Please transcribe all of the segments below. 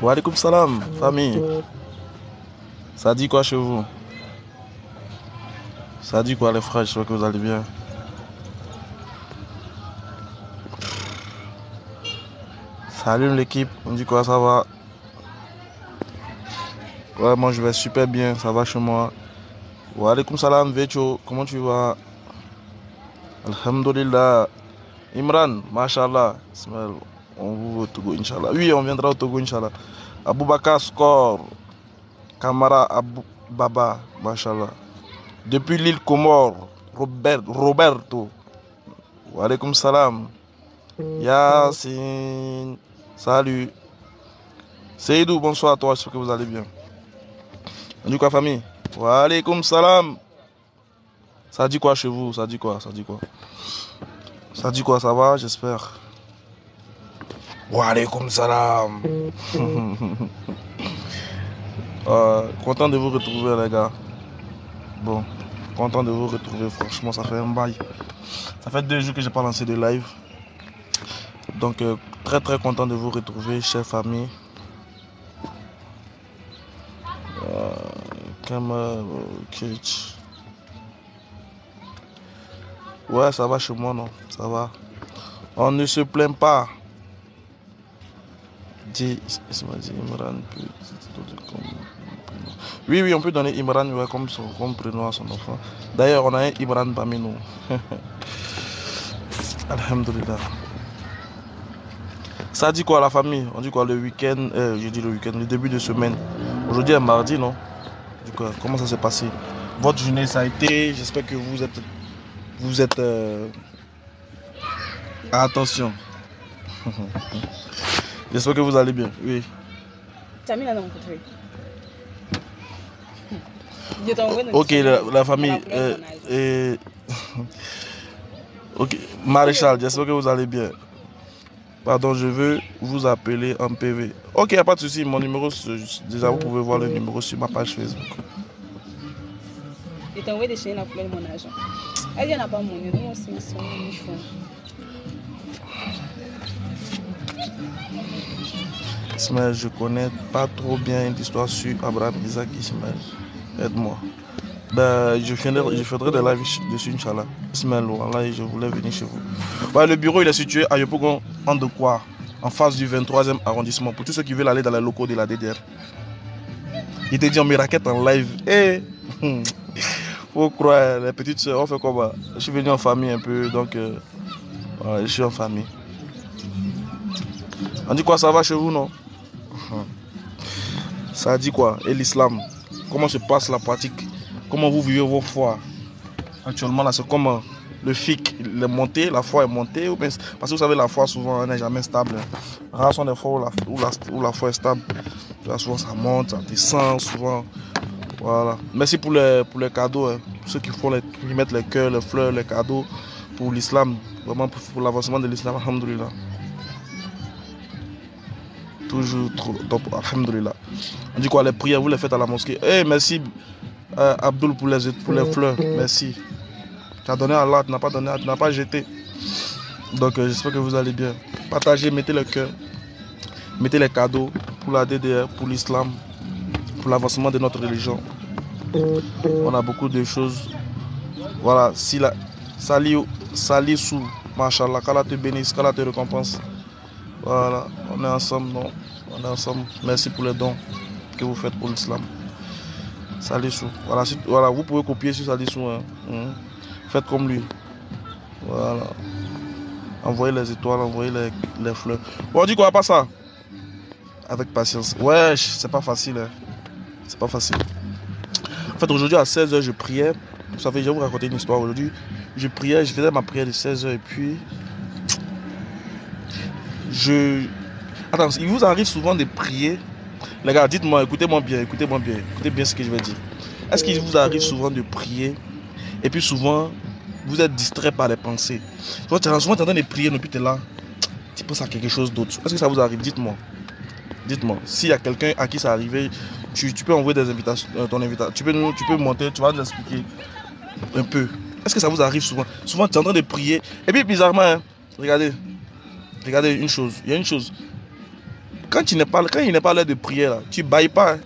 Wa alaikum salam, famille. Ça dit quoi chez vous? Ça dit quoi les frères? J'espère que vous allez bien. Salut l'équipe, on dit quoi, ça va? Ouais, moi je vais super bien, ça va chez moi. Wa alaikum salam, Vecho, comment tu vas? Alhamdulillah. Imran, mashallah. Ismaël, on vous veut au Togo, Inch'Allah. Oui, on viendra au Togo, Inch'Allah. Aboubakar Score, Kamara Abou Baba, mashallah. Depuis l'île Comore, Roberto. Wa alaikum salam. Yassine. Salut. Seydou, bonsoir à toi, j'espère que vous allez bien. On dit quoi, famille? Wa alaikum salam. Ça dit quoi chez vous? Ça dit quoi? Ça dit quoi? Ça dit quoi? Ça va, j'espère. Wa alaikum salam. Content de vous retrouver, les gars. Bon, content de vous retrouver, franchement, ça fait un bail. Ça fait 2 jours que j'ai pas lancé de live. Donc, très très content de vous retrouver, chers familles. Ouais, ça va chez moi, non? Ça va. On ne se plaint pas. Oui, oui, on peut donner Imran ouais, comme prénom à son enfant. D'ailleurs, on a un Imran parmi nous. Alhamdulillah. Ça dit quoi la famille? On dit quoi le week-end? Je dis le week-end, le début de semaine. Aujourd'hui est mardi, non? Du coup, comment ça s'est passé? Votre journée, ça a été. J'espère que vous êtes. Attention. J'espère que vous allez bien. Oui. Ok, la famille. Ok, Maréchal, j'espère que vous allez bien. Pardon, je veux vous appeler en PV. Ok, il n'y a pas de souci. Mon numéro, déjà, vous pouvez voir le numéro sur ma page Facebook. Je t'ai envoyé des chaînes à couper mon argent. Elle n'a pas mon numéro, c'est son uniforme. Ismaël, je connais pas trop bien une histoire sur Abraham, Isaac, Ismaël. Aide-moi. Ben, je ferai des lives dessus, Inch'Allah. Ismaël, voilà, je voulais venir chez vous. Ouais, le bureau, il est situé à Yopougon, en de quoi? En face du 23e arrondissement. Pour tous ceux qui veulent aller dans les locaux de la DDR. Il te dit, on me raquette en live. Eh, faut croire, les petites soeurs, on fait comment? Je suis venu en famille un peu, donc voilà, je suis en famille. On dit quoi, ça va chez vous, non? Ça dit quoi? Et l'islam? Comment se passe la pratique? Comment vous vivez vos foi? Actuellement, là, c'est comme le fiqh, il est monté, la foi est montée. Parce que vous savez, la foi, souvent, n'est jamais stable. Rares sont les fois où la foi est stable. Là, souvent, ça monte, ça descend, souvent. Voilà. Merci pour les cadeaux. Hein. Ceux qui mettent les cœurs, les fleurs, les cadeaux pour l'islam. Vraiment pour l'avancement de l'islam. Alhamdulillah. Toujours trop top. Alhamdulillah. On dit quoi, les prières, vous les faites à la mosquée. Eh, merci Abdul pour les fleurs. Merci. Tu as donné à Allah, tu n'as pas donné, tu n'as pas jeté. Donc j'espère que vous allez bien. Partagez, mettez le cœur. Mettez les cadeaux pour la DDR, pour l'islam, pour l'avancement de notre religion. On a beaucoup de choses. Voilà, Salissou, Machallah, qu'Allah te bénisse, qu'Allah te récompense. Voilà, on est ensemble, non? On est ensemble. Merci pour les dons que vous faites pour l'islam. Salissou. Voilà, vous pouvez copier sur Salissou. Hein. Faites comme lui. Voilà. Envoyez les étoiles, envoyez les fleurs. Bon, on dit quoi, pas ça? Avec patience. Ouais, c'est pas facile. Hein. C'est pas facile. En fait, aujourd'hui à 16h, je priais. Vous savez, je vais vous raconter une histoire. Aujourd'hui, je priais, je faisais ma prière de 16h et puis. Attends, il vous arrive souvent de prier. Les gars, dites-moi, écoutez-moi bien, écoutez bien ce que je vais dire. Est-ce qu'il vous arrive souvent de prier et puis souvent, vous êtes distrait par les pensées? Souvent, tu es en train de prier, et puis tu es là, tu penses à quelque chose d'autre. Est-ce que ça vous arrive? Dites-moi. Dites-moi. S'il y a quelqu'un à qui ça arrive, tu peux envoyer des invitations, ton invitation. Tu peux monter, tu vas nous expliquer un peu. Est-ce que ça vous arrive souvent? Souvent, tu es en train de prier. Et puis, bizarrement, hein, regardez une chose. Il y a une chose. quand il n'est pas l'heure de prier, là, tu bailles pas. Hein.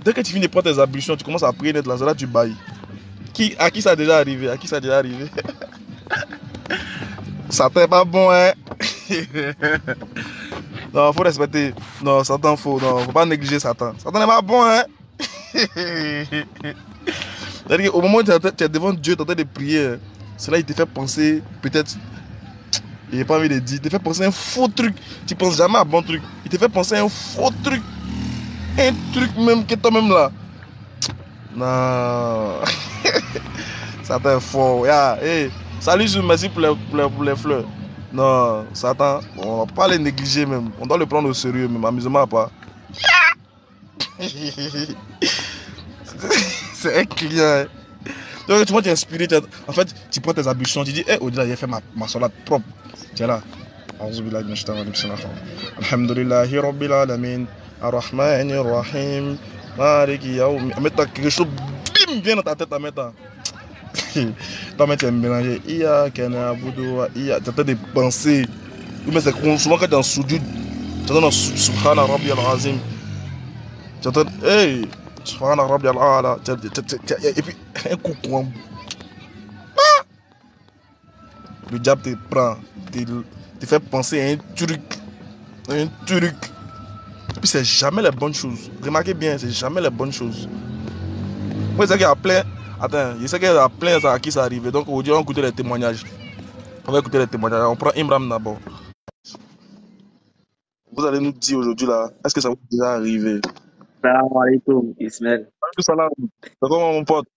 Dès que tu finis de prendre tes ablutions, tu commences à prier net là, là tu bailles. À qui ça a déjà arrivé? À qui ça a déjà arrivé? Satan est pas bon, hein? Non, faut respecter. Non, Satan, faut pas négliger Satan. Satan n'est pas bon, hein? C'est-à-dire qu'au moment où tu es devant Dieu, tu es en train de prier, cela il te fait penser, peut-être, il n'a pas envie de dire, il te fait penser un faux truc. Tu ne penses jamais à un bon truc. Il te fait penser à un faux truc. Un truc même que toi-même là. Non. Satan est fort. Yeah. Hey. Salut, merci pour les fleurs. Non, Satan, on ne va pas les négliger même. On doit le prendre au sérieux même. Amusement à pas. C'est un client. Hein. Donc, tu vois, tu es inspiré. En fait, tu prends tes ablutions. Tu dis, hé, au-delà, j'ai fait ma salade propre. Tu es là. Alhamdulillahi Rabbil Alamin. Ar-Rahmanir Rahim. Maliki Yaoum. Mets-toi quelque chose, bim, viens dans ta tête à mettre. Toi, tu es mélangé. Iya, Kena, Boudou, Iya. Tu es en train de penser. Mais c'est souvent quand tu es en soudure. Tu es dans Subhana Rabbi Al-Azim. Tu es en train de. Hey! Subhana Rabbi Al-Ala. Et puis, un coup, le diable te prend. Te fait penser à un truc. Un truc. Et puis, c'est jamais les bonnes choses. Remarquez bien, c'est jamais les bonnes choses. Moi, je sais qu'il y a plein. Attends, je sais qu'il y a plein à qui ça arrive. Donc, aujourd'hui, on va écouter les témoignages. On va écouter les témoignages. On prend Imram d'abord. Vous allez nous dire aujourd'hui là, est-ce que ça vous est déjà arrivé? Salam alaikum, Ismaël. Salam. C'est comment mon pote?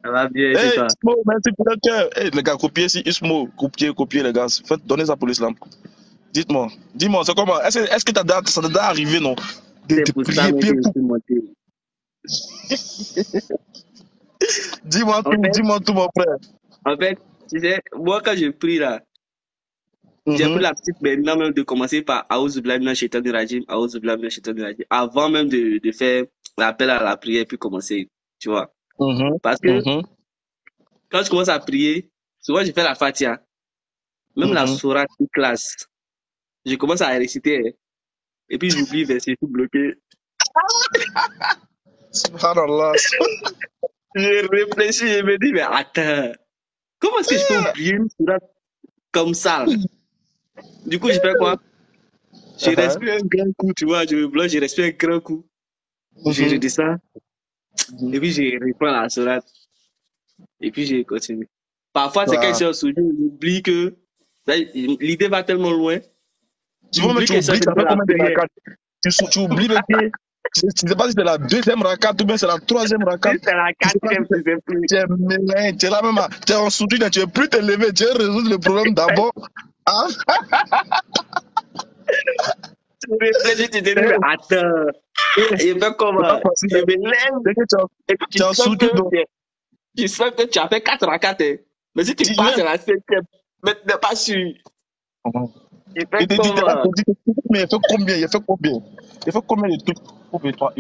Ça va bien, hey, c'est toi? Ismo, merci pour le cœur. Hey, les gars, copiez si Ismo, copiez les gars. Faites, donnez ça pour l'islam. Dites-moi, dis-moi, c'est comment? Est-ce que ça t'est déjà arrivé, non? C'est pour ça que je suis monté. Dis-moi tout, mon frère. En fait, tu sais, moi quand je prie là, j'ai pris la petite maintenant même de commencer par Aouz Billahi Minash Shaitanir Rajim, Aouz Billahi Minash Shaitanir Rajim, avant même de faire l'appel à la prière puis commencer, tu vois. Parce que quand je commence à prier, souvent je fais la Fatiha, même la sourate de classe, je commence à réciter et puis j'oublie verset tout bloqué. Subhanallah. Je réfléchis et me dis, mais attends, comment est-ce que je peux oublier une sourate comme ça là? Du coup, je fais quoi? Je respire un grand coup, tu vois, je me bloque, je respire un grand coup. Je redescends. Et puis, je reprends la sourate. Et puis, je continue. Parfois, c'est quand je suis en soudure, j'oublie que l'idée va tellement loin. Tu oublies que ça fait combien de rakat? Tu oublies le que je ne sais pas si c'est la deuxième rakat ou bien c'est la troisième rakat. C'est la quatrième, je ne sais plus. Tu es là même, tu es en soudure, tu ne veux plus te lever, tu veux résoudre le problème d'abord. Hein? Tu réfléchis, tu te dis, mais attends, il fait comment? Je me lève. Et puis, tu sens que tu as fait 4 rakats. Mais si tu passes à la 5e, mais tu n'es pas sûr. Il fait comment? Mais il fait combien? Il fait combien de trucs pour toi?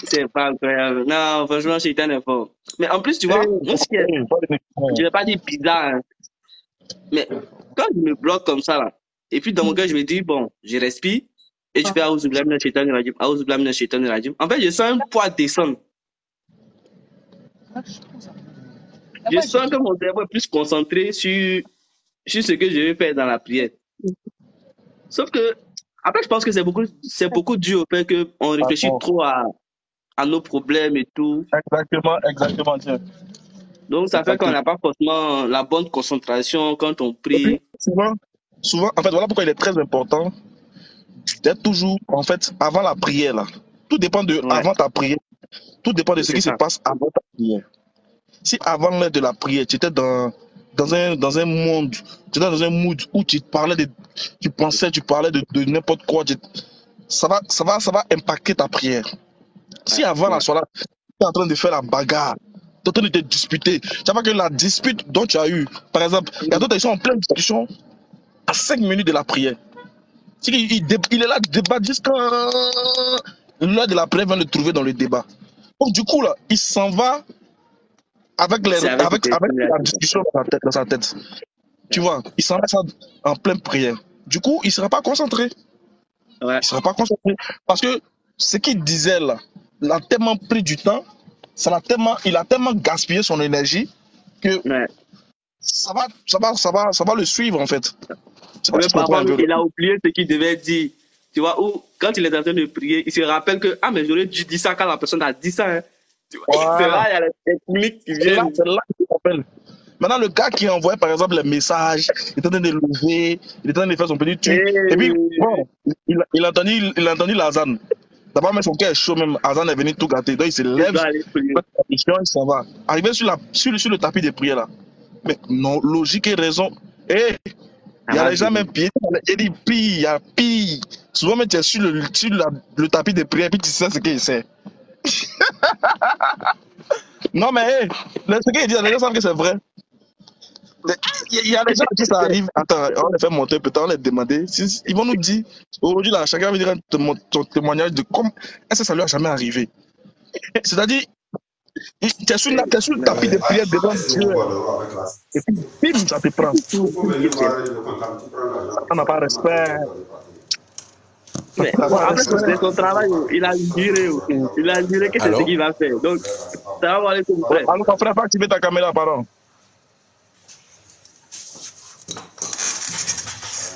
C'est pas incroyable. Non, franchement, Shaitan est fort. Mais en plus, tu vois, moi, je vais pas dire bizarre, hein. Mais quand je me bloque comme ça, là, et puis dans mon cœur, je me dis, bon, je respire, et je fais Aouz Billahi Minash Shaitanir Rajim, Aouz Billahi Minash Shaitanir Rajim. En fait, je sens un poids descendre. Je sens que mon cerveau est plus concentré sur ce que je vais faire dans la prière. Sauf que, après, je pense que c'est beaucoup dû au fait qu'on réfléchit trop à nos problèmes et tout. Exactement, tiens. Donc, ça fait qu'on n'a pas forcément la bonne concentration quand on prie. Souvent, en fait, voilà pourquoi il est très important d'être toujours, en fait, avant la prière, là. Tout dépend de avant ta prière. Tout dépend de ce qui se passe avant ta prière. Si avant l'heure de la prière, tu étais dans un monde, tu étais dans un mood où tu parlais tu parlais de n'importe quoi, ça va impacter ta prière. Si avant la soirée, tu es en train de faire la bagarre, tu es en train de te disputer, tu vois que la dispute dont tu as eu, par exemple, il y a d'autres qui sont en pleine discussion à 5 minutes de la prière. Il est là, il débat jusqu'à l'heure de la prière, vient le trouver dans le débat. Donc du coup, là, il s'en va avec la discussion dans sa tête. Tu vois, il s'en va en pleine prière. Du coup, il ne sera pas concentré. Ouais, Il ne serait pas concentré. Parce que ce qu'il disait là, il a tellement pris du temps, il a tellement gaspillé son énergie que ouais. ça va le suivre en fait. Je sais Et pas même si tu comprends parfois, un même, peu. il a oublié ce qu'il devait dire. Tu vois, ou quand il est en train de prier, il se rappelle que, ah, mais j'aurais dû dire ça quand la personne a dit ça. Hein. Tu vois, c'est là, Voilà. il y a les techniques qui C'est là, viennent. c'est là qu'il s'appelle. Maintenant, le gars qui envoie par exemple les messages, il est en train de lever, il est en train de faire son petit truc. Et puis, Et bon, il a entendu Lazane. D'abord, mais son cœur est chaud même. Azan est venu tout gâter. Donc, il se il lève, doit aller prier. il s'en va. Arrivé sur le tapis de prière là. Mais non, logique et raison. Et il Ça y a va des gens venir. même pire. Il dit pire, il y a pire. Souvent, même tu es sur le tapis de prière, puis tu sais ce qu'il sait. Non, mais hey, ce qu'il dit, les gens savent que c'est vrai. Il y a des gens qui ça arrive. Attends, on les fait monter peut-être, on les demander. Ils vont nous dire, aujourd'hui, là, chacun va dire ton témoignage de comment est-ce que ça lui a jamais arrivé. C'est-à-dire, tu es sur le tapis de prière devant Dieu, et puis, bim, ça te prend. Ça n'a pas respect. Mais Ça n'a bon, pas après, respect. c'est son travail. Il a juré. Il a juré que c'est ce Allô? qu'il va faire. Donc, ça va aller comme frère. Alors, mon frère, faut activer ta caméra, pardon.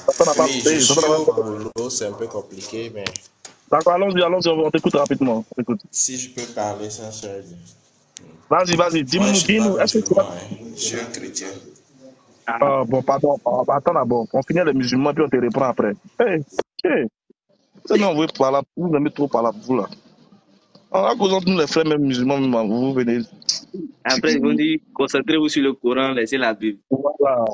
Ça n'a pas Oui, je marché. suis au boulot, c'est un peu compliqué, mais D'accord, allons-y, on t'écoute rapidement. On t'écoute. si je peux parler, ça serait bien. Vas-y, Moi, je dis-nous, suis pas est-ce que tu vas... musulman, hein. Je suis un chrétien. Ah, Bon, pardon, attends d'abord. On finit les musulmans, puis on te reprend après. Hey, hey. Ça, nous, on veut par là, vous aimez trop par là, vous là. À cause de nous, les frères, même musulmans, même, vous venez. après, ils vont dire, concentrez-vous sur le Coran, laissez la Bible. Voilà.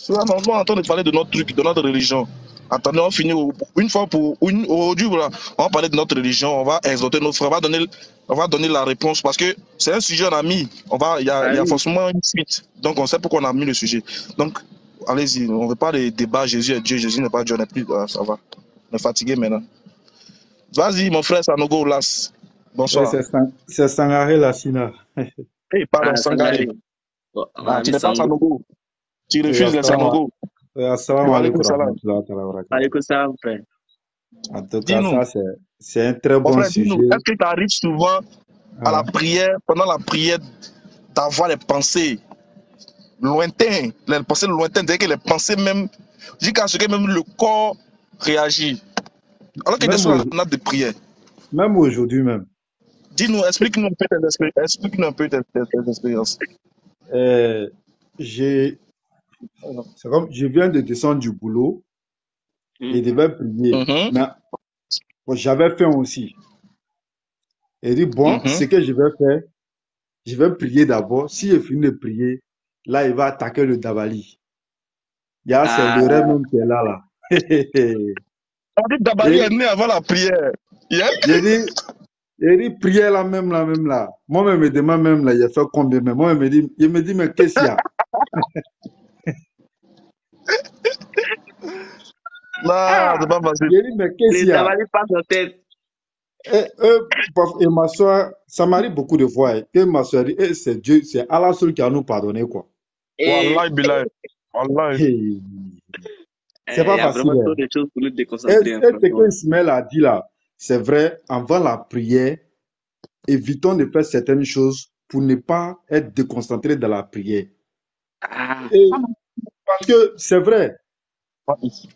Là, on va entendre parler de notre truc, de notre religion. Attendez, on finit une fois pour une. Aujourd'hui, voilà, on va parler de notre religion, on va exhorter nos frères, on va donner la réponse parce que c'est un sujet on a mis. Il y Ah a oui. forcément une suite. Donc, on sait pourquoi on a mis le sujet. Donc, allez-y, on ne veut pas les débats. Jésus est Dieu, Jésus n'est pas Dieu, on est plus. Ça va. On est fatigué maintenant. Vas-y, mon frère Sanogo Las. Oui, Bonsoir. c'est Sangaré Lassina. Hey, pardon, Ah, Sangare. Sangaré. Bon, on Ah, a tu mis n'es pas Sango. Sanogo. Tu Oui, refuses les Sanogo. assalamu Wa alaikum alaykoum salam. warahmatullahi wabarakatuh. Allez, que ça, frère. En tout cas, Dis-nous. ça, c'est un très Mon bon frère, dis-nous, sujet. est-ce que tu arrives souvent à la Hein. prière, pendant la prière, d'avoir les pensées lointaines, c'est-à-dire que les pensées même, jusqu'à ce que même le corps réagit, alors qu'il est Même, sur la nappe de prière. même aujourd'hui même. Dis-nous, explique-nous un peu tes expériences. Euh, j'ai, c'est comme, je viens de descendre du boulot et devais prier. Mhm, Mais bon, j'avais faim aussi. Et dit, bon, ce mhm. que je vais faire, je vais prier d'abord. Si je finis de prier, là, il va attaquer le Dabali. C'est Ah, le rêve même qui est là, là. On dit que Dabali est Et né avant la prière. Yeah? j'ai dit, il dit, prière là même là. Moi-même, me demande même là, il a fait combien même. Moi, il me dit, mais qu'est-ce qu'il y a? Non, c'est pas facile. J'ai dit, mais qu'est-ce les qu'il y a? Tavalis passent en tête. Et ma soeur, ça m'arrive beaucoup de fois. Et ma soeur dit, c'est Dieu, c'est Allah seul qui a nous pardonné, quoi. Et Wallahi, Bilal. Wallahi. Hey, c'est il pas y a facile. vraiment trop Hein. de choses pour nous Et déconcentrer, hein, ce franchement. que Ismaël a dit là, c'est vrai, avant la prière, évitons de faire certaines choses pour ne pas être déconcentré dans la prière. Ah, Et parce que c'est vrai,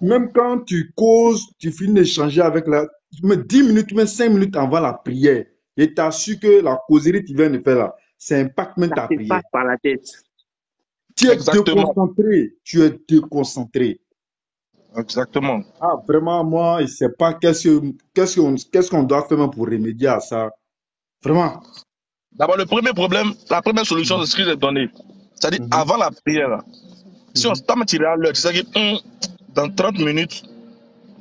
même quand tu causes, tu finis d'échanger avec la... Mais 10 minutes, même 5 minutes avant la prière, et tu as su que la causerie que tu viens de faire là, ça impacte même ça ta te prière. passe par la tête. Tu es Exactement. déconcentré. Tu es déconcentré. Exactement. Ah, vraiment, moi, je ne sais pas qu'est-ce qu'on doit faire même pour remédier à ça. Vraiment. D'abord, le premier problème, la première solution, c'est ce que j'ai donné. C'est-à-dire, Mhm, avant la prière, si on mhm, se t'a tiré à l'heure, tu sais que dans 30 minutes,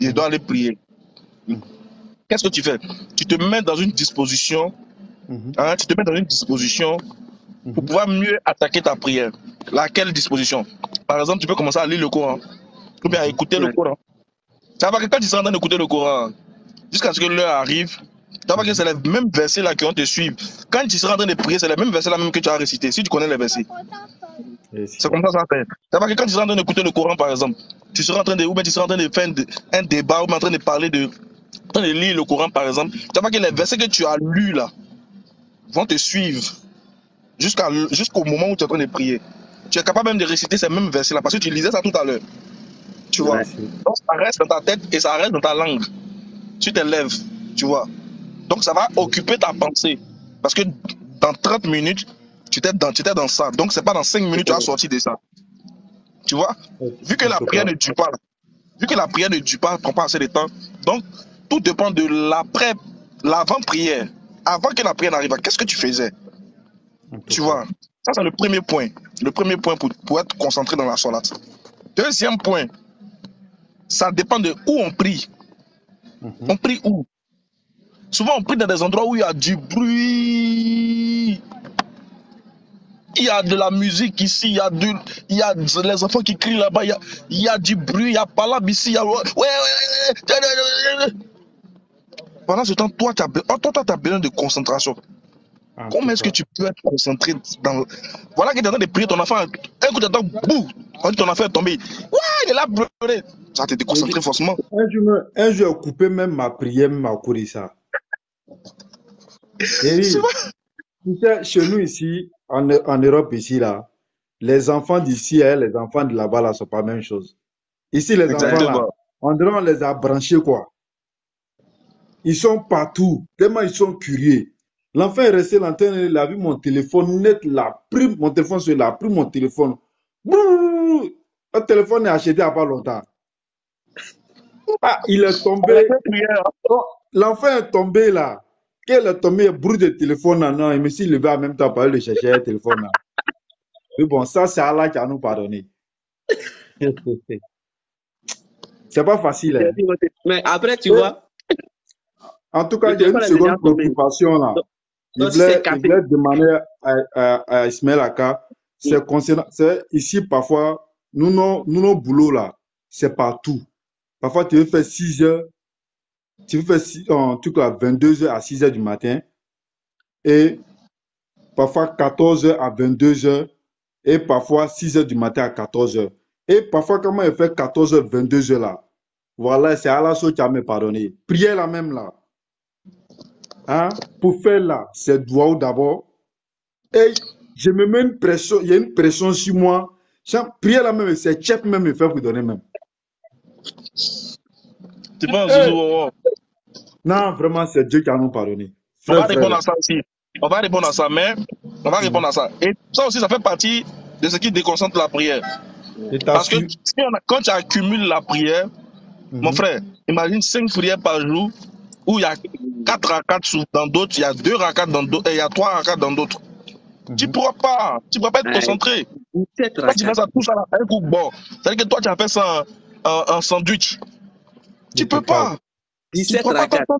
je mhm, dois aller prier. mhm, Qu'est-ce que tu fais? Tu te mets dans une disposition, mhm, tu te mets dans une disposition pour mhm, pouvoir mieux attaquer ta prière. Laquelle disposition? Par exemple, tu peux commencer à lire le Coran, ou bien à mhm, écouter le Ouais. Coran. Ça va que quand tu seras en train d'écouter le Coran, jusqu'à ce que l'heure arrive, tu vas voir que mhm. c'est les mêmes versets là qui vont te suivre. Quand tu seras en train de prier, c'est les mêmes versets là même que tu as récité, si tu connais les versets. Et C'est comme ça que ça fait. Ça va que quand tu seras en train d'écouter le Coran, par exemple, tu seras en train de, ou bien tu seras en train de faire un débat, ou bien en train de parler en train de lire le Coran, par exemple, tu vas voir que les versets que tu as lus là vont te suivre jusqu'au moment où tu es en train de prier. Tu es capable même de réciter ces mêmes versets là parce que tu lisais ça tout à l'heure. Tu vois. Ouais. Donc ça reste dans ta tête et ça reste dans ta langue. Tu t'élèves, tu vois. Donc ça va occuper ta pensée. Parce que dans 30 minutes, tu étais dans ça. Donc c'est pas dans 5 minutes que tu as sorti de ça. Tu vois. Vu que la prière ne dure pas, prend pas assez de temps. Donc tout dépend de l'avant-prière. Avant que la prière n'arrive, qu'est-ce que tu faisais? Tu vois. Ça c'est le premier point. Le premier point pour être concentré dans la salade. Deuxième point, ça dépend de où on prie. On prie où? Souvent, on prie dans des endroits où il y a du bruit. Il y a de la musique ici, il y a les enfants qui crient là-bas, il y a du bruit, il y a palabre ici, il y a... Pendant ce temps, toi, tu as besoin de concentration. Comment est-ce que tu peux être concentré dans... Voilà que tu es en train de prier ton enfant, un coup tu entends, bouh, quand ton enfant est tombé, ouais, il est là pleurer. Ça va te déconcentrer forcément. Un jour, j'ai coupé même ma prière, même à courir ça. Et C'est vrai. tu sais, chez nous ici, en Europe ici, là, les enfants d'ici et les enfants de là-bas, là, sont pas la même chose. Ici, les enfants, là, Exactement. on dirait on les a branchés, quoi. Ils sont partout, tellement ils sont curieux. L'enfant est resté l'antenne, il a vu mon téléphone net, il a pris mon téléphone, il a pris mon téléphone. Brrr, le téléphone est acheté il n'y a pas longtemps. Ah, il est tombé. Oh, l'enfant est tombé là. Qu'elle est tombé, bruit de téléphone là, non, il me suis levé en même temps pour aller le chercher le téléphone là. Mais bon, ça, c'est Allah qui a nous pardonné. C'est pas facile, hein. Mais après, tu vois, En tout cas, le il y a une téléphone est déjà seconde tombé. préoccupation là. Donc, si c'est Il cassé, voulait demander à Ismaël Aka, c'est concernant, c'est ici parfois, nos boulots là, c'est partout. Parfois, tu veux faire 6 heures, tu veux faire en tout cas 22 heures à 6 heures du matin, et parfois 14 heures à 22 heures, et parfois 6 heures du matin à 14 heures. Et parfois, comment il fait 14 heures, 22 heures là? Voilà, c'est Allah qui a me pardonné. Prière la même là. Hein? Pour faire là, c'est doigt d'abord. Et je me mets une pression, il y a une pression sur moi. Prière la même, c'est chef même me fait pour donner même. Tu penses, Zouzou, Non, vraiment, c'est Dieu qui a nous pardonné. on va Frère, répondre frère. à ça aussi. On va répondre à ça, mais on va répondre à ça. Et ça aussi, ça fait partie de ce qui déconcentre la prière. Et Parce que quand tu accumules la prière, mon frère, imagine 5 prières par jour où il y a 4 rakats dans d'autres, il y a 2 rakats dans d'autres, et il y a 3 rakats dans d'autres. Tu ne pourras pas être concentré. Quand tu fais ça tout ça à un coup, bon, c'est-à-dire que toi, tu as fait ça en sandwich. Tu ne peux pas. 17 pourras pas rakats.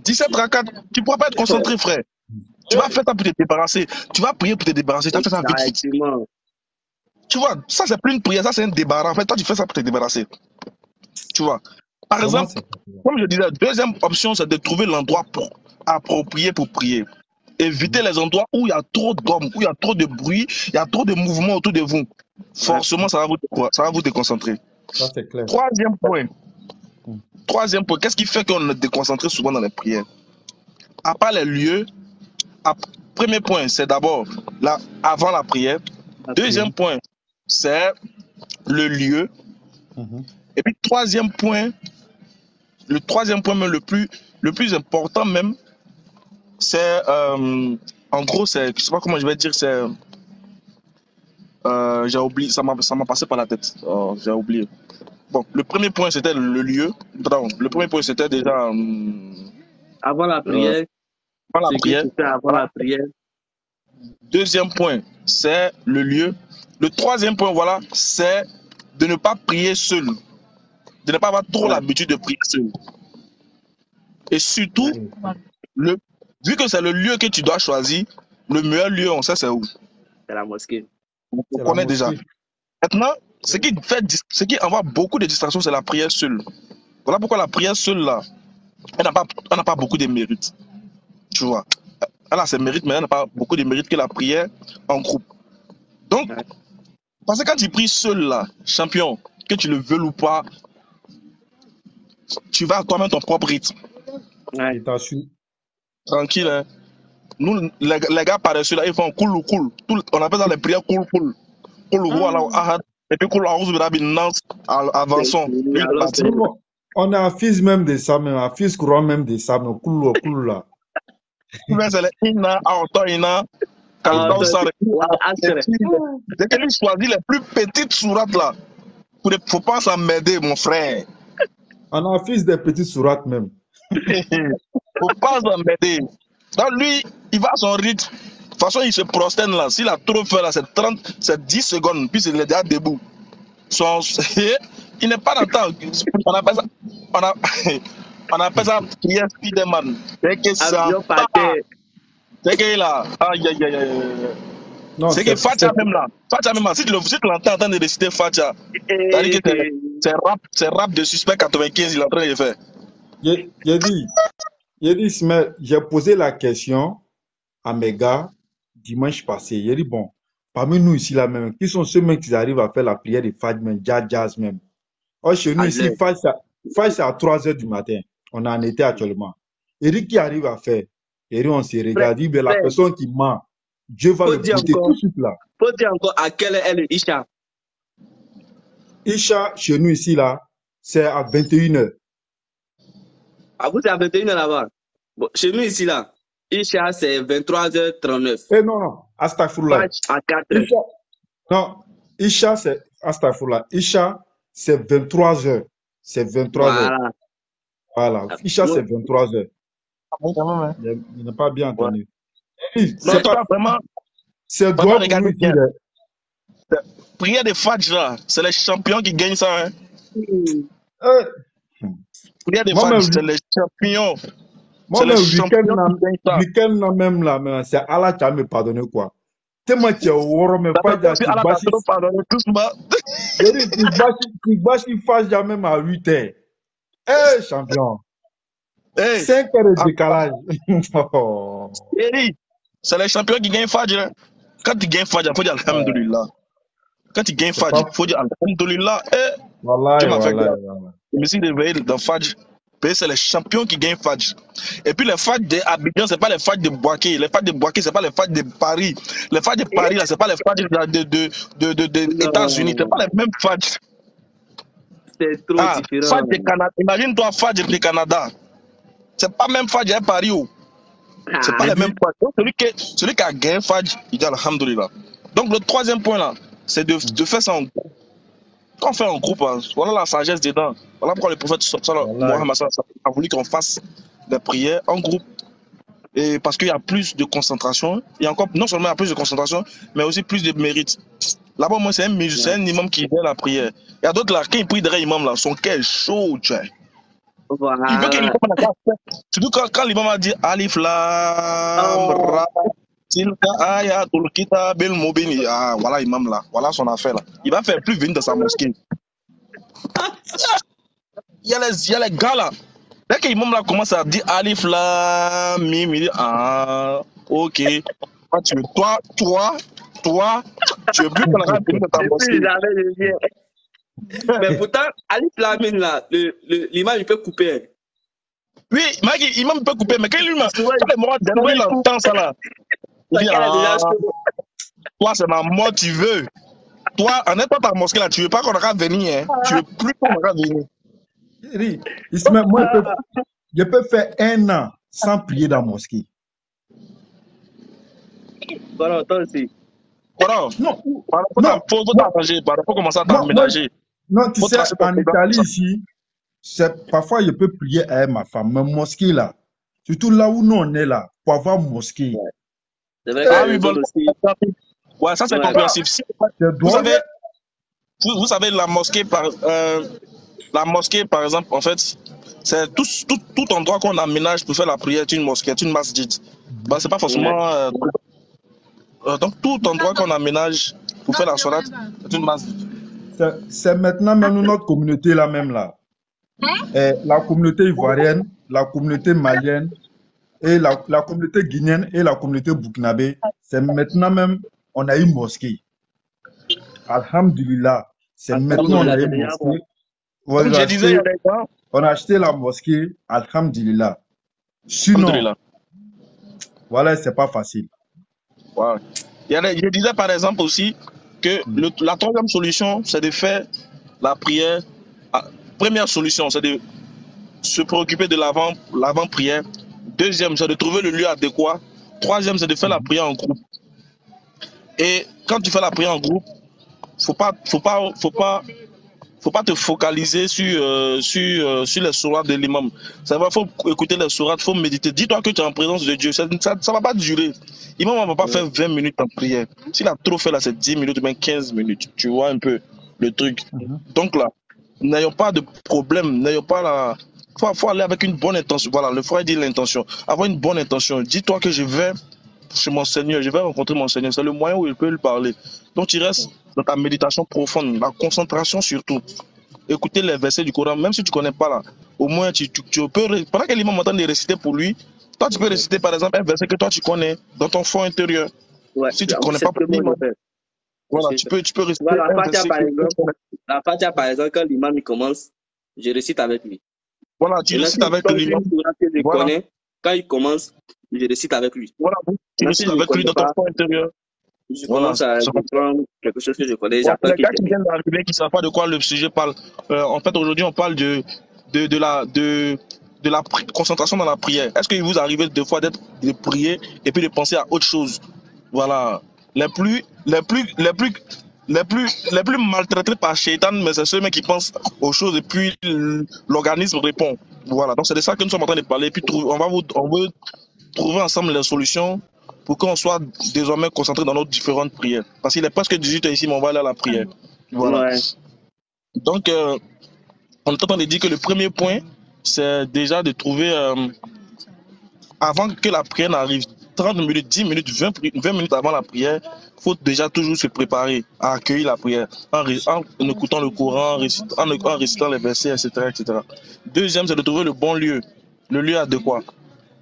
17 rakats, tu ne pourras pas être concentré, frère. Tu vas faire ça pour te débarrasser. Tu vas prier pour te débarrasser. Tu vas faire ça vite. Effectivement. Tu vois, ça, c'est plus une prière, ça, c'est un débarras. En fait, toi, tu fais ça pour te débarrasser. Tu vois. Par exemple, comme je disais, la deuxième option, c'est de trouver l'endroit approprié pour prier. Évitez les endroits où il y a trop d'hommes, où il y a trop de bruit, il y a trop de mouvements autour de vous. Forcément, ça va vous déconcentrer. Ça, c'est clair. Troisième point, qu'est-ce qui fait qu'on est déconcentré souvent dans les prières? À part les lieux, premier point, c'est d'abord avant la prière. Deuxième point, c'est le lieu. Et puis troisième point, même le plus important même, c'est en gros, c'est, je sais pas comment je vais dire, c'est j'ai oublié, ça m'a passé par la tête. J'ai oublié. Bon, le premier point c'était le lieu. Pardon, le premier point c'était déjà avant la prière. Avant la prière. Avant la prière. Deuxième point, c'est le lieu. Le troisième point, voilà, c'est de ne pas prier seul. De ne pas avoir trop l'habitude de prier seul. Et surtout, vu que c'est le lieu que tu dois choisir, le meilleur lieu, on sait c'est où? C'est la mosquée. On connaît déjà. Maintenant, ce qui envoie beaucoup de distractions, c'est la prière seule. Voilà pourquoi la prière seule, là, elle n'a pas beaucoup de mérite. Tu vois. Elle a ses mérites, mais elle n'a pas beaucoup de mérite que la prière en groupe. Donc, parce que quand tu pries seul, là, champion, que tu le veuilles ou pas, tu vas à toi-même ton propre rythme. Ouais. Je t'assure. Tranquille, hein. Nous, les gars paresseux, là, ils font cool. On appelle ça les prières cool. Voilà, ahad. Et puis cool, avançons. Lui, il est Alors, parti. Non, non. On est un fils même de ça, même un fils courant même de ça, mais cool là. C'est les Ina, Auto Ina, Kalidou Sare. Dès que lui choisit les plus petites sourates là, faut pas s'emmerder, mon frère. On a un fils des petites sourates même. Faut pas s'emmerder. Donc lui, il va à son rythme. De toute façon, il se prosterne là. S'il a trop fait là, c'est 10 secondes, puis il est déjà debout. Il n'est pas dans le temps. On appelle ça, on appelle ça prière Spiderman. Dès que ça avion par part, terre. dès qu'il est là, aïe. Non, C'est que Fatia même là, si tu l'entends en train de réciter Fatia, c'est-à-dire que c'est rap de suspect 95, il est en train de le faire. J'ai dit, Ismaël, j'ai posé la question à mes gars dimanche passé. J'ai dit, bon, parmi nous ici là même, qui sont ceux mêmes qui arrivent à faire la prière de Fajr même, Jazz même. Or, chez nous ici, Fajr c'est à 3 heures du matin. On en était actuellement. Et dit qui arrive à faire. Et dit, on se regarde, dit, mais la personne qui ment, Dieu va le goûter tout de suite là. Faut dire encore à quelle heure est le Isha. Isha, chez nous ici là, c'est à 21 heures. À vous, c'est à 21 heures là-bas. Bon, chez nous ici là, Isha c'est 23h39. Eh non, Astaghfirullah. Match à 4 heures. Isha, non, Isha c'est Astaghfirullah. Isha c'est 23 heures. C'est 23 heures. Voilà. Isha c'est 23 heures. Il n'est pas bien entendu. C'est pas vraiment. C'est droit pour nous dire. Prière de Fajr là, c'est les champions qui gagnent ça. Hein. Prière de Fajr, c'est les champions. Moi, le week-end même là, c'est Allah qui a me pardonné quoi. Tellement tu es au mais pas de Allah t'a pardonné doucement. Tu bâches Fajr même à 8 heures. Eh, champion. 5 heures de décalage. C'est les champions qui gagnent Fajr. Quand tu gagnes Fajr, il faut dire Alhamdulillah. Quand tu gagnes Fajr, il faut dire Alhamdulillah. Tu m'as fait grave. Je me suis réveillé dans Fajr. C'est les champions qui gagnent Fajr. Et puis les Fajr d'Abidjan, c'est pas les Fajr de Boaké. Les Fajr de Boaké, c'est pas les Fajr de Paris. Les Fajr de Paris, là, c'est pas les Fajr des États-Unis. C'est pas les mêmes Fajr. C'est trop différent. Fajr de Canada. Imagine-toi Fajr du Canada. C'est pas même Fajr à Paris. C'est pas les mêmes Fajr. Celui qui a gagné Fajr, il dit Alhamdulillah. Donc le troisième point là, c'est de faire ça en groupe. Quand on fait en groupe, voilà la sagesse dedans. Voilà pourquoi le prophète Mohammed a voulu qu'on fasse des prières en groupe. Et parce qu'il y a plus de concentration. Et encore, non seulement il y a plus de concentration, mais aussi plus de mérite. Là-bas, moi, c'est un imam qui fait la prière. Il y a d'autres là, quand ils prient derrière l'imam, là, son cœur est chaud, tu vois. Voilà. Il veut que l'imam a fait. Surtout quand l'imam a dit Alif Lam Ra. Voilà, imam là, voilà son affaire là. Il va faire plus venir dans sa mosquée. Il y a les gars là. Dès que l'imam là commence à dire Alif Lam Mim, il dit ok. Toi, tu veux plus qu'on a venir dans ta mosquée. Mais pourtant, Alif Lam Mim là, l'imam il peut couper. Oui, l'imam peut couper, mais quand il entend ça là. Toi, c'est ma mort, tu veux. Toi, en étant ta mosquée là, tu veux pas qu'on aura venir. Hein. Tu veux plus qu'on aura venir. Moi, je peux faire 1 an sans prier dans la mosquée. Voilà, toi aussi. Voilà. Non. Faut t'arranger. Faut commencer à t'aménager. Non, tu sais, en Italie ici, parfois je peux prier avec ma femme, mais mosquée là, surtout là où nous on est là, pour avoir mosquée. C'est vrai que aussi. Ouais, ça c'est compréhensif. Vous savez, la mosquée par exemple, en fait, c'est tout endroit qu'on aménage pour faire la prière est une mosquée, est une masjid. Bah, c'est pas forcément. Donc, tout endroit qu'on aménage pour faire la solat est une masjid. C'est maintenant même notre communauté là même là. La communauté ivoirienne, la communauté malienne, et la communauté guinéenne et la communauté burkinabé, c'est maintenant même, on a une mosquée. Alhamdulillah. C'est maintenant on a une mosquée. Comme je disais, il y a des gens, On a acheté la mosquée, alhamdulillah. Sinon, Alhamdulillah. voilà, c'est pas facile. Voilà. Je disais par exemple aussi que la troisième solution, c'est de faire la prière. Première solution, c'est de se préoccuper de l'avant-prière. Deuxième, c'est de trouver le lieu adéquat. Troisième, c'est de faire la prière en groupe. Et quand tu fais la prière en groupe, faut pas te focaliser sur les sourates de l'imam. Ça va, faut écouter les sourates, faut méditer. Dis-toi que tu es en présence de Dieu. Ça va pas durer. L'imam ne va pas faire 20 minutes en prière. S'il a trop fait là, c'est 10 minutes, même 15 minutes. Tu vois un peu le truc. Donc là, n'ayons pas de problème, n'ayons pas la... Faut aller avec une bonne intention. Voilà, le frère dit l'intention. Avoir une bonne intention. Dis-toi que je vais chez mon Seigneur, je vais rencontrer mon Seigneur. C'est le moyen où il peut lui parler. Donc tu restes dans ta méditation profonde, la concentration surtout. Écouter les versets du Coran, même si tu ne connais pas là. Au moins, tu peux, pendant que l'imam m'entend de réciter pour lui, toi tu peux réciter par exemple un verset que toi tu connais dans ton fond intérieur. Ouais, Si tu ne c'est connais pas pour l'imam, voilà, c'est tu peux réciter voilà, un verset. la Fatiha, par exemple, quand l'imam il commence, je récite avec lui. Voilà, tu récites avec l'imam. Voilà. Quand il commence, je récite avec lui. Voilà, tu récites avec lui dans ton fond intérieur. Je commence à comprendre quelque chose que je connais. J'attends les gars qui viennent d'arriver, qui ne savent pas de quoi le sujet parle. En fait, aujourd'hui, on parle de la concentration dans la prière. Est-ce qu'il vous arrive des fois de prier et puis de penser à autre chose? Voilà. Les plus maltraités par Shaitan, mais c'est ceux qui pensent aux choses et puis l'organisme répond. Voilà. Donc c'est de ça que nous sommes en train de parler. Et puis on veut trouver ensemble les solutions pour qu'on soit désormais concentré dans nos différentes prières. Parce qu'il est presque 18h ici, mais on va aller à la prière. Voilà. Ouais. Donc, on est en train de dire que le premier point, c'est déjà de trouver, avant que la prière n'arrive, 30 minutes, 10 minutes, 20 minutes avant la prière, il faut déjà toujours se préparer à accueillir la prière, en écoutant le Coran, en récitant les versets, etc., etc. Deuxième, c'est de trouver le bon lieu, le lieu adéquat.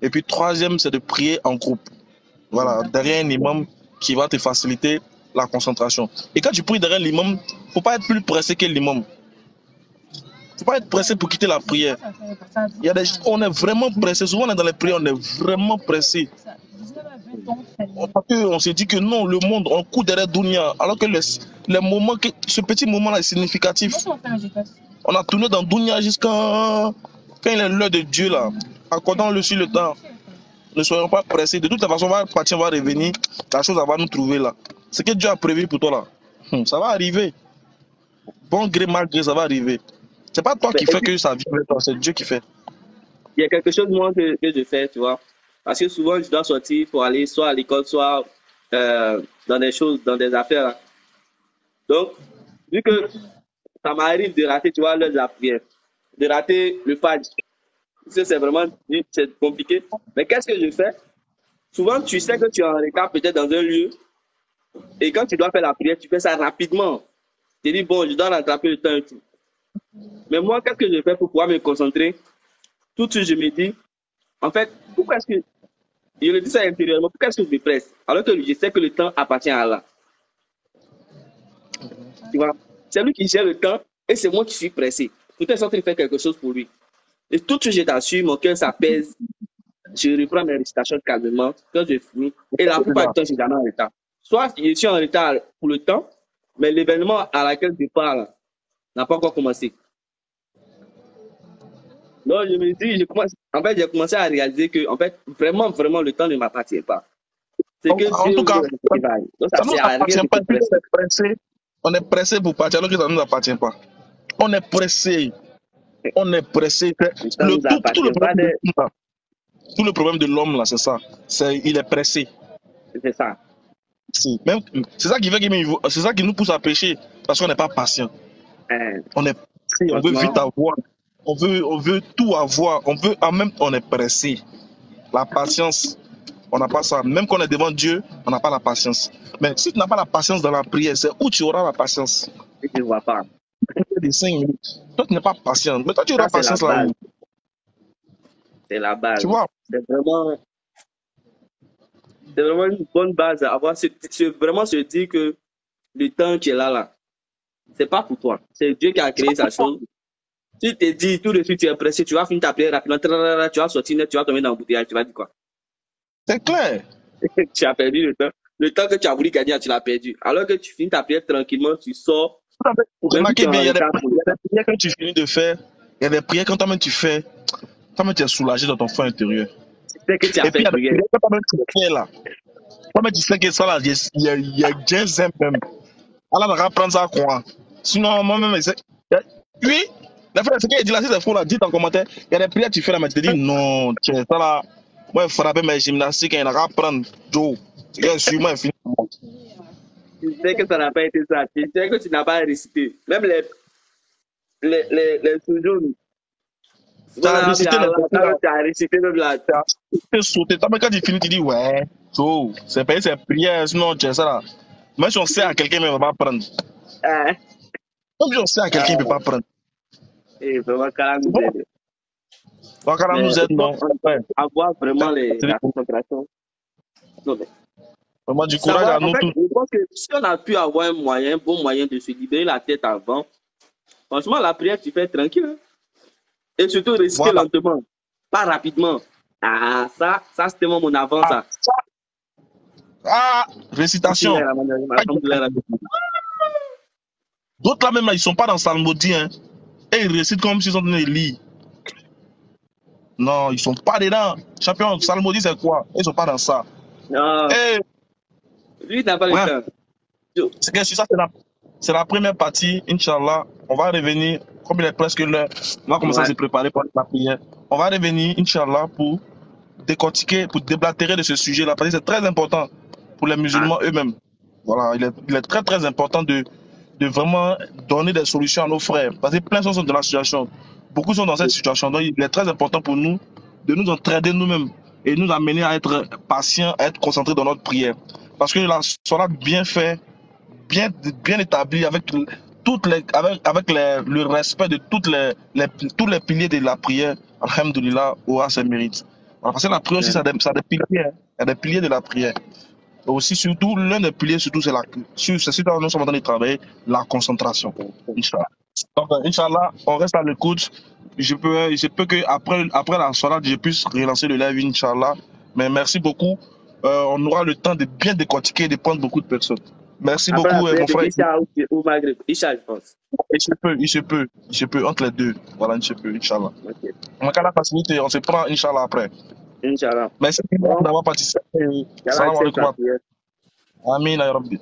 Et puis troisième, c'est de prier en groupe. Voilà, derrière un imam qui va te faciliter la concentration. Et quand tu pries derrière l'imam, il ne faut pas être plus pressé que l'imam. Il ne faut pas être pressé pour quitter la prière. Il y a on est vraiment pressé. Souvent, on est dans les prières, on est vraiment pressé. Parce qu'on se dit que non, le monde, on court derrière Dunia. Alors que les moments, ce petit moment-là est significatif. On a tourné dans Dunia jusqu'à quand il est l'heure de Dieu, là. Accordons-le sur le temps. Ne soyons pas pressés. De toute façon, on va partir, on va revenir. La chose, elle va nous trouver là. Ce que Dieu a prévu pour toi là, ça va arriver. Bon gré, mal gré, ça va arriver. C'est pas toi qui fais que ça vienne avec toi, c'est Dieu qui fait. Il y a quelque chose, moi, que je fais, tu vois. Parce que souvent, je dois sortir pour aller soit à l'école, soit dans des choses, dans des affaires. Là. Donc, vu que ça m'arrive de rater, tu vois, l'heure de la prière, de rater le fajr. C'est vraiment compliqué. Mais qu'est-ce que je fais? Souvent, tu sais que tu es en retard peut-être dans un lieu. Et quand tu dois faire la prière, tu fais ça rapidement. Tu dis, bon, je dois rattraper le temps et tout. Mais moi, qu'est-ce que je fais pour pouvoir me concentrer? Tout de suite, je me dis, en fait, pourquoi est-ce que, je le dis ça intérieurement, pourquoi est-ce que je me presse? Alors que je sais que le temps appartient à Allah. Tu vois? C'est lui qui gère le temps et c'est moi qui suis pressé. Peut-être en train de faire quelque chose pour lui. Et tout de suite, je t'assure, mon cœur s'apaise. Je reprends mes récitations calmement quand je finis. Et la plupart du temps, je suis jamais en retard. Soit je suis en retard pour le temps, mais l'événement à laquelle je parle n'a pas encore commencé. Donc, je me dis, j'ai commencé à réaliser que, en fait, vraiment, le temps ne m'appartient pas. C'est que en tout cas, ça ne nous appartient pas. On est pressé pour partir alors que ça ne nous appartient pas. On est pressé. On est pressé. Tout le problème de l'homme, là, c'est ça. Il est pressé. C'est ça. C'est ça qui fait c'est ça qui nous pousse à pécher. Parce qu'on n'est pas patient. On est pressé. On veut vite avoir. On veut tout avoir. On est pressé. La patience, on n'a pas ça. Même quand on est devant Dieu, on n'a pas la patience. Mais si tu n'as pas la patience dans la prière, c'est où tu auras la patience? Je ne vois pas. Des 5 minutes. Toi, tu n'es pas patient. Mais toi, tu auras patience là. C'est la base. Tu vois? C'est vraiment une bonne base à avoir. C'est vraiment se dire que le temps qui est là, c'est pas pour toi. C'est Dieu qui a créé sa chose. Si tu te dis tout de suite, tu es pressé, tu vas finir ta prière rapidement, tralala, tu vas sortir net, tu vas tomber dans l'embouteillage, tu vas dire quoi? C'est clair. Tu as perdu le temps. Le temps que tu as voulu gagner, tu l'as perdu. Alors que tu finis ta prière tranquillement, tu sors, même si tu Remarquez es bien, en retard pour il y a des prières que tu finis de faire, il y a des prières quand toi-même tu fais, toi-même tu es soulagé dans ton fond intérieur. tu sais que tu as Et puis il fait y a des prière. prières que toi-même tu fais là. Toi-même tu sais que ça là, il y a Jason même. Alors on va prendre ça quoi. Sinon, moi-même, oui, la fois, ce qu'il dit là, si c'est faux là, dites en commentaire. Il y a des prières que tu fais là, mais tu te dis non, tiens, ça là, moi, il faut frapper mes gymnastiques, il va prendre Joe. C'est que sûrement, il finit. Tu sais que ça n'a pas été ça. Tu sais que tu n'as pas récité. Même les sujouds. Tu as récité les prières, Tu as récité même là. tu as sauté. Toi, mais quand tu finis, tu dis ouais, Joe, c'est pas ses prières, sinon, tiens, ça là. Même si on sait à quelqu'un, mais il ne va pas prendre. Hein? Même si on sait à quelqu'un, il ne peut pas prendre. Et vraiment, Kala nous aide. Donc, alors, nous aide, non. Avoir vraiment la concentration. Non, mais Vraiment, du courage à en nous fait, tous. je pense que si on a pu avoir un bon moyen de se libérer la tête avant, franchement, la prière, tu fais tranquille. Hein. Et surtout, réciter Voilà. lentement, pas rapidement. Ah, ça c'était mon avant, ça. Récitation. D'autres là même là, ils sont pas dans Salmodie, hein. Et ils récitent comme s'ils sont en train de lire. Non, ils sont pas dedans. Champion, Salmodie c'est quoi? Ils sont pas dans ça. Non, Et lui, il n'a pas le temps. c'est que sur ça, c'est la première partie, Inch'Allah. On va revenir, comme il est presque l'heure, on va commencer à se préparer pour la prière. On va revenir, Inch'Allah, pour décortiquer, pour déblatérer de ce sujet-là, parce que c'est très important pour les musulmans eux-mêmes. Voilà, il est très très important de vraiment donner des solutions à nos frères. Parce que plein de gens sont dans la situation. Beaucoup sont dans cette situation. Donc il est très important pour nous de nous entraider nous-mêmes et nous amener à être patients, à être concentrés dans notre prière. Parce que la salat bien fait, bien établie avec le respect de tous les piliers de la prière, alhamdoulilah, aura ses mérites. Parce que la prière aussi, ça a des piliers, hein. Il y a des piliers de la prière. Et aussi, surtout, l'un des piliers, surtout, c'est nous sommes en train de travailler, la concentration. Inch'Allah. Donc, Inch'Allah, on reste à l'écoute. Il se peut que après la soirée, je puisse relancer le live, Inch'Allah. Mais merci beaucoup. On aura le temps de bien décortiquer et de prendre beaucoup de personnes. Merci beaucoup, mon frère. Isha ou Maghreb. Isha, je pense. Il se peut, entre les deux. Voilà, il se peut, Inch'Allah. On a la facilité, on se prend, Inch'Allah, après. Inch'Allah. Merci d'avoir participé. Salam alaikum. Amin, ya Rabbi.